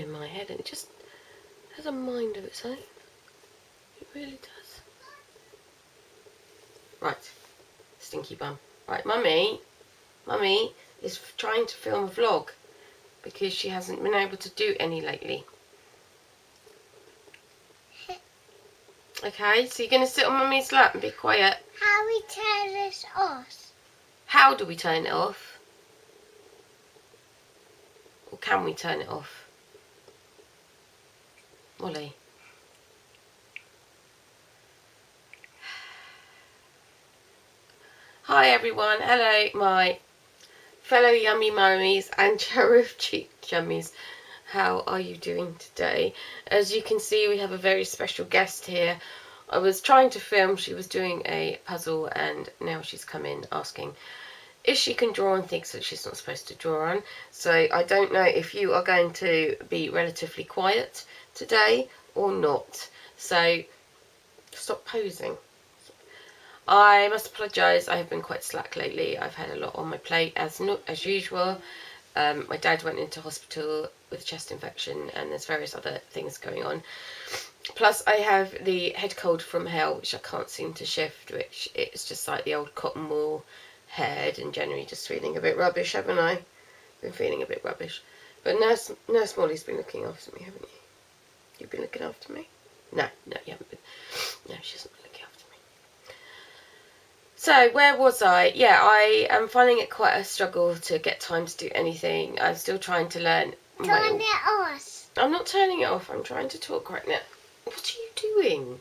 in my head, and it just has a mind of its own. It really does. Right, stinky bum. Right, Mummy is trying to film a vlog because she hasn't been able to do any lately. Okay, so you're going to sit on Mummy's lap and be quiet. How we turn this off? How do we turn it off? Or can we turn it off? Molly. Hi everyone, hello my fellow yummy mummies and cherub cheek yummies. How are you doing today? As you can see, we have a very special guest here. I was trying to film, she was doing a puzzle, and now she's come in asking if she can draw on things that she's not supposed to draw on. So I don't know if you are going to be relatively quiet today or not. So stop posing. I must apologise, I have been quite slack lately. I've had a lot on my plate as usual. My dad went into hospital with a chest infection, and there's various other things going on. Plus I have the head cold from hell, which I can't seem to shift, which it's just like the old cotton wool head, and generally just feeling a bit rubbish, haven't I? Been feeling a bit rubbish. But Nurse Molly's been looking after me, haven't you? You've been looking after me? No, you haven't been. No, she hasn't been looking after me. So, where was I? Yeah, I am finding it quite a struggle to get time to do anything. I'm still trying to learn. Turn it off. I'm not turning it off. I'm trying to talk right now. What are you doing?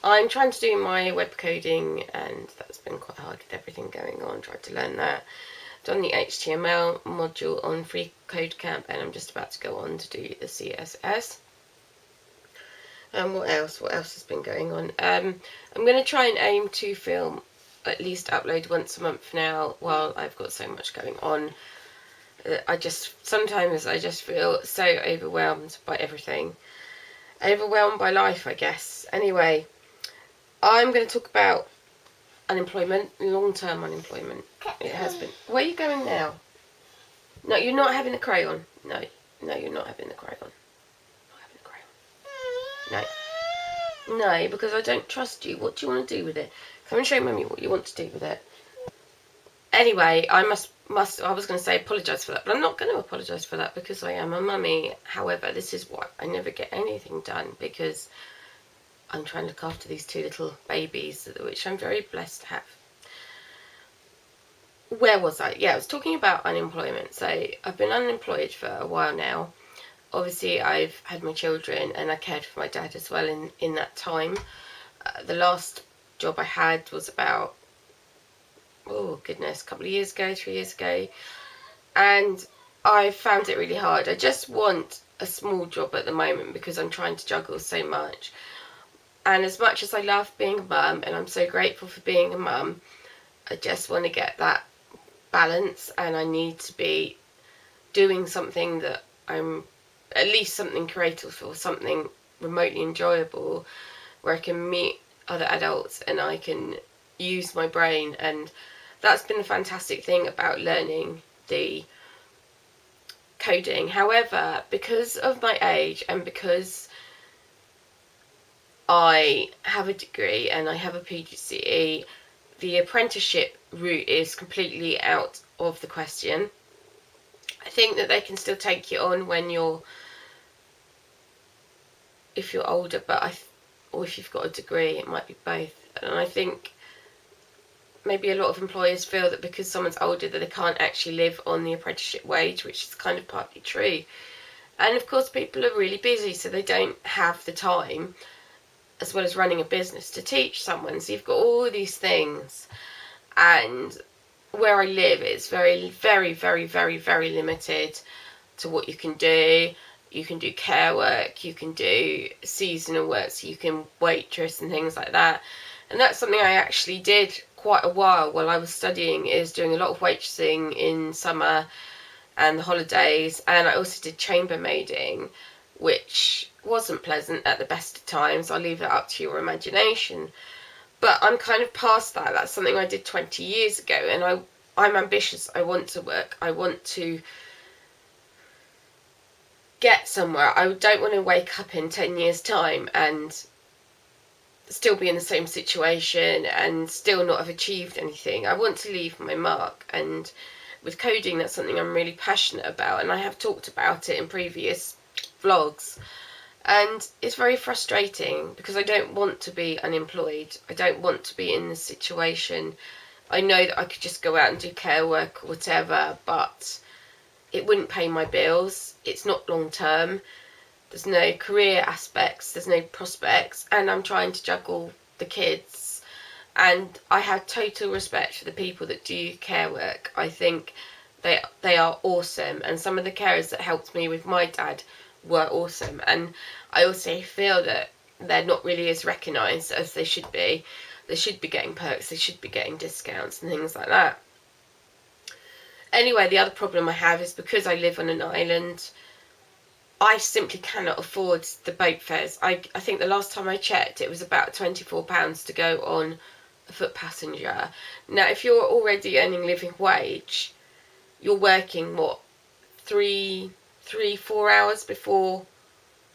I'm trying to do my web coding, and that's been quite hard with everything going on. Tried to learn that. Done the HTML module on Free Code Camp, and I'm just about to go on to do the CSS. And what else? What else has been going on? I'm going to try and aim to film, at least upload once a month now, while I've got so much going on. Sometimes I just feel so overwhelmed by everything. Overwhelmed by life, I guess. Anyway, I'm going to talk about unemployment, long-term unemployment. It has been. Where are you going now? No, you're not having the crayon. No, you're not having the crayon. Not having the crayon. No, because I don't trust you. What do you want to do with it? Come and show Mummy what you want to do with it. Anyway, I was going to say apologise for that, but I'm not going to apologise for that because I am a mummy. However, this is why I never get anything done, because I'm trying to look after these two little babies, which I'm very blessed to have. Where was I? Yeah, I was talking about unemployment. So I've been unemployed for a while now. Obviously, I've had my children, and I cared for my dad as well in that time. The last job I had was about, oh goodness, a couple of years ago, 3 years ago, and I found it really hard. I just want a small job at the moment because I'm trying to juggle so much. And as much as I love being a mum, and I'm so grateful for being a mum, I just want to get that balance, and I need to be doing something that I'm, at least something creative or something remotely enjoyable, where I can meet other adults and I can use my brain. And that's been the fantastic thing about learning the coding. However, because of my age and because I have a degree and I have a PGCE, the apprenticeship route is completely out of the question. I think that they can still take you on when if you're older, or if you've got a degree, it might be both. And I think maybe a lot of employers feel that because someone's older that they can't actually live on the apprenticeship wage, which is kind of partly true. And of course people are really busy, so they don't have the time, as well as running a business, to teach someone. So you've got all these things, and where I live it's very, very, very, very, very limited to what you can do. You can do care work, you can do seasonal work, so you can waitress and things like that. And that's something I actually did quite a while I was studying, is doing a lot of waitressing in summer and the holidays. And I also did chambermaiding, which wasn't pleasant at the best of times. I'll leave that up to your imagination. But I'm kind of past that. That's something I did 20 years ago, and I'm ambitious. I want to work. I want to get somewhere, I don't want to wake up in 10 years' time and still be in the same situation and still not have achieved anything. I want to leave my mark, and with coding, that's something I'm really passionate about, and I have talked about it in previous vlogs. And it's very frustrating because I don't want to be unemployed. I don't want to be in this situation. I know that I could just go out and do care work or whatever, but it wouldn't pay my bills. It's not long term. There's no career aspects. There's no prospects. And I'm trying to juggle the kids. And I have total respect for the people that do care work. I think they are awesome. And some of the carers that helped me with my dad were awesome. And I also feel that they're not really as recognised as they should be. They should be getting perks, they should be getting discounts and things like that. Anyway, the other problem I have is because I live on an island, I simply cannot afford the boat fares. I think the last time I checked, it was about £24 to go on a foot passenger. Now, if you're already earning living wage, you're working, what, 4 hours before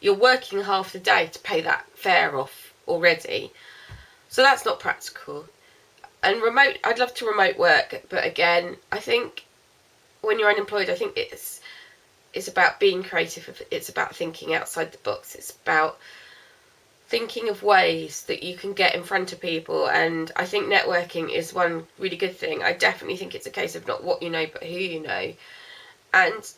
you're working half the day to pay that fare off already. So that's not practical. And remote, I'd love to remote work, but again, I think when you're unemployed, I think it's about being creative. It's about thinking outside the box. It's about thinking of ways that you can get in front of people. And I think networking is one really good thing. I definitely think it's a case of not what you know, but who you know. And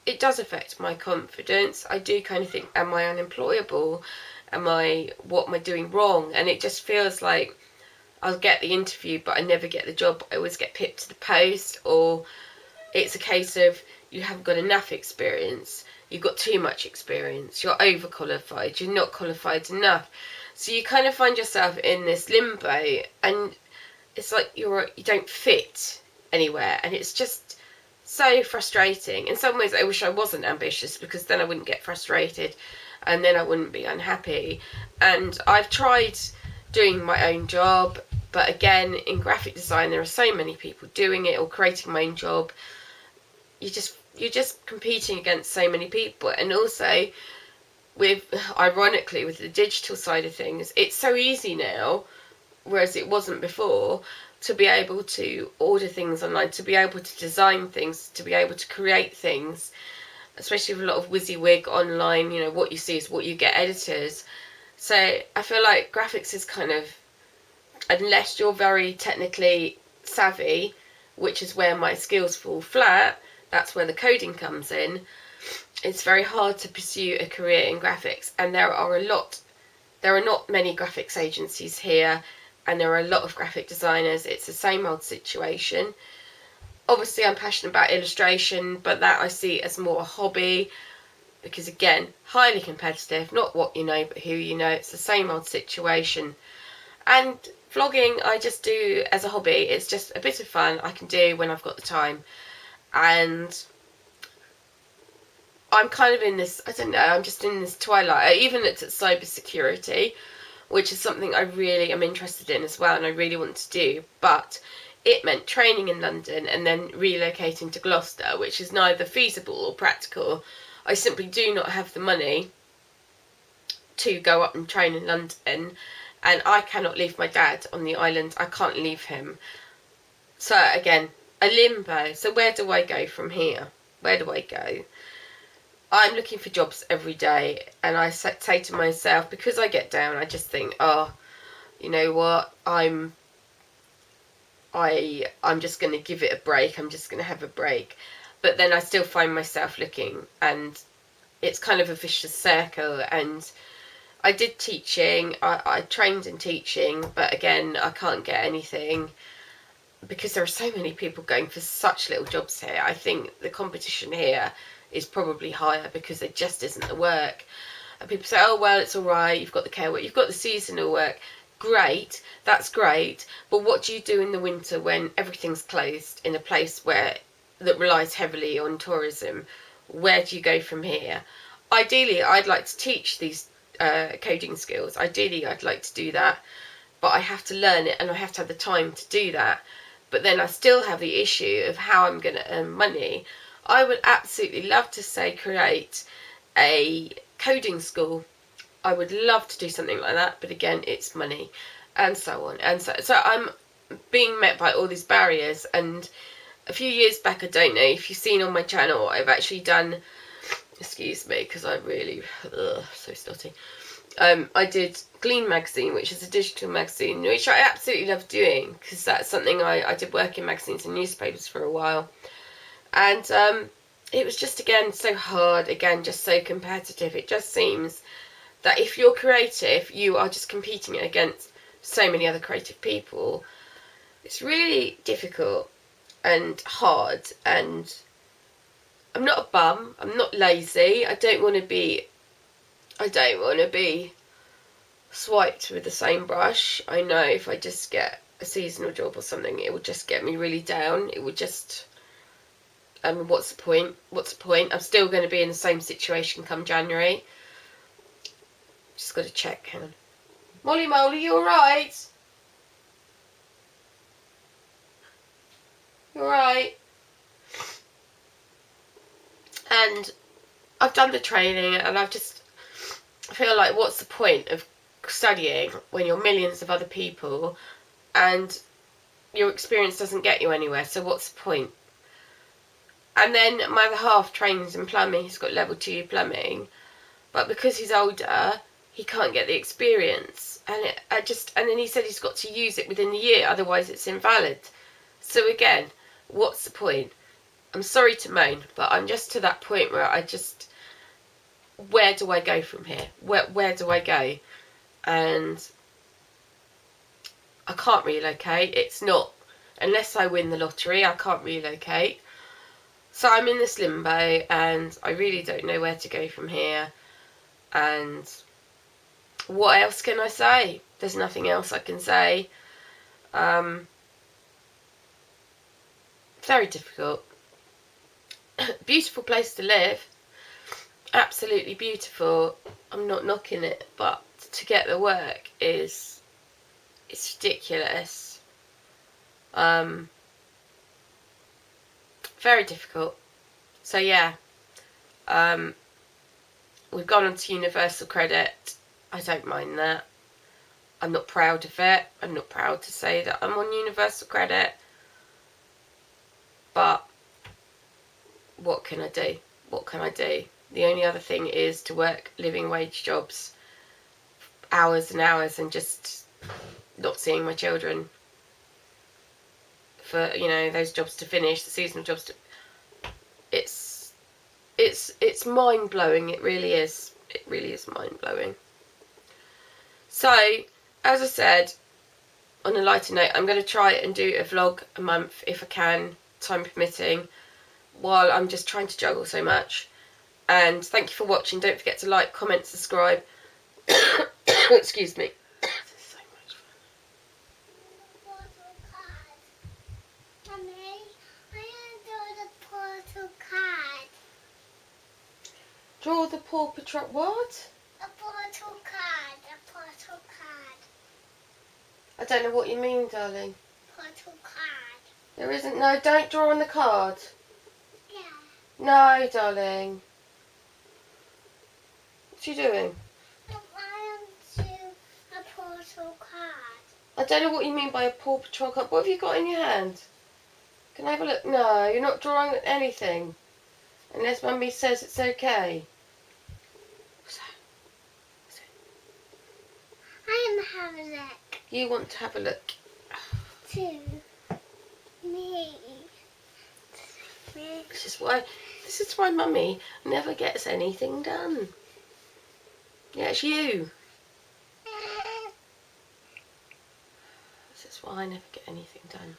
it does affect my confidence. I do kind of think, am I unemployable? What am I doing wrong? And it just feels like I'll get the interview, but I never get the job. I always get pipped to the post, or it's a case of you haven't got enough experience. You've got too much experience. You're overqualified. You're not qualified enough. So you kind of find yourself in this limbo, and it's like you don't fit anywhere, and it's just so frustrating. In some ways, I wish I wasn't ambitious, because then I wouldn't get frustrated, and then I wouldn't be unhappy. And I've tried doing my own job, but again, in graphic design, there are so many people doing it, or creating my own job. You're just competing against so many people. And also, ironically, with the digital side of things, it's so easy now, whereas it wasn't before, to be able to order things online, to be able to design things, to be able to create things, especially with a lot of WYSIWYG online. You know, what you see is what you get, editors. So I feel like graphics is kind of, unless you're very technically savvy, which is where my skills fall flat, that's where the coding comes in, it's very hard to pursue a career in graphics. And there are not many graphics agencies here, and there are a lot of graphic designers. It's the same old situation. Obviously, I'm passionate about illustration, but that I see as more a hobby, because again, highly competitive, not what you know, but who you know. It's the same old situation. And vlogging, I just do as a hobby. It's just a bit of fun I can do when I've got the time. And I'm kind of in this, I don't know, I'm just in this twilight. I even looked at cybersecurity, which is something I really am interested in as well, and I really want to do. But it meant training in London and then relocating to Gloucester, which is neither feasible or practical. I simply do not have the money to go up and train in London, and I cannot leave my dad on the island. I can't leave him. So again, a limbo. So where do I go from here? Where do I go? I'm looking for jobs every day, and I say to myself, because I get down, I just think, oh, you know what, I'm just going to give it a break. I'm just going to have a break. But then I still find myself looking, and it's kind of a vicious circle. And I did teaching. I trained in teaching, but again, I can't get anything because there are so many people going for such little jobs here. I think the competition here is probably higher because there just isn't the work. And people say, oh, well, it's all right, you've got the care work, you've got the seasonal work. Great, that's great, but what do you do in the winter when everything's closed in a place that relies heavily on tourism? Where do you go from here? Ideally, I'd like to teach these coding skills. Ideally, I'd like to do that, but I have to learn it, and I have to have the time to do that. But then I still have the issue of how I'm going to earn money. I would absolutely love to say create a coding school. I would love to do something like that, but again, it's money and so on. And so I'm being met by all these barriers. And a few years back, I don't know if you've seen on my channel, I've actually done, excuse me, because I really, so snotty. I did Glean magazine, which is a digital magazine, which I absolutely love doing, because that's something I did work in magazines and newspapers for a while. And it was just, again, so hard, again, just so competitive. It just seems that if you're creative, you are just competing against so many other creative people. It's really difficult and hard, and I'm not a bum, I'm not lazy, I don't want to be swiped with the same brush. I know if I just get a seasonal job or something, it will just get me really down. It would just, what's the point? I'm still going to be in the same situation come January. Just got to check, hang on. Molly Molly, you alright? You alright? And I've done the training, and I feel like, what's the point of studying when you're millions of other people and your experience doesn't get you anywhere? So what's the point? And then my other half trains in plumbing. He's got level 2 plumbing, but because he's older, he can't get the experience. And then he said he's got to use it within the year, otherwise it's invalid. So again, what's the point? I'm sorry to moan, but I'm just to that point where where do I go from here? Where do I go? And I can't relocate. It's not, unless I win the lottery, I can't relocate. So I'm in this limbo, and I really don't know where to go from here. And what else can I say? There's nothing else I can say. Very difficult. Beautiful place to live. Absolutely beautiful. I'm not knocking it, but to get the work it's ridiculous. Very difficult. So yeah, we've gone on to Universal Credit. I don't mind that. I'm not proud of it. I'm not proud to say that I'm on Universal Credit. But what can I do? What can I do? The only other thing is to work living wage jobs, hours and hours, and just not seeing my children for, those jobs to finish, the seasonal jobs to... It's mind-blowing. It really is. It really is mind-blowing. So, as I said, on a lighter note, I'm going to try and do a vlog a month if I can, time permitting, while I'm just trying to juggle so much. And thank you for watching. Don't forget to like, comment, subscribe. Excuse me. This is so much fun. Mummy, I want to do the portal card. Draw the Paw Patrol. What? A portal card. A portal card. I don't know what you mean, darling. Portal card. There isn't. No, don't draw on the card. Yeah. No, darling. What are you doing? I want to a portal card. I don't know what you mean by a Paw Patrol card. What have you got in your hand? Can I have a look? No, you're not drawing anything. Unless Mummy says it's okay. What's that? What's it? I am having a look. You want to have a look? To me. This is why Mummy never gets anything done. Yeah, it's you. This is why I never get anything done.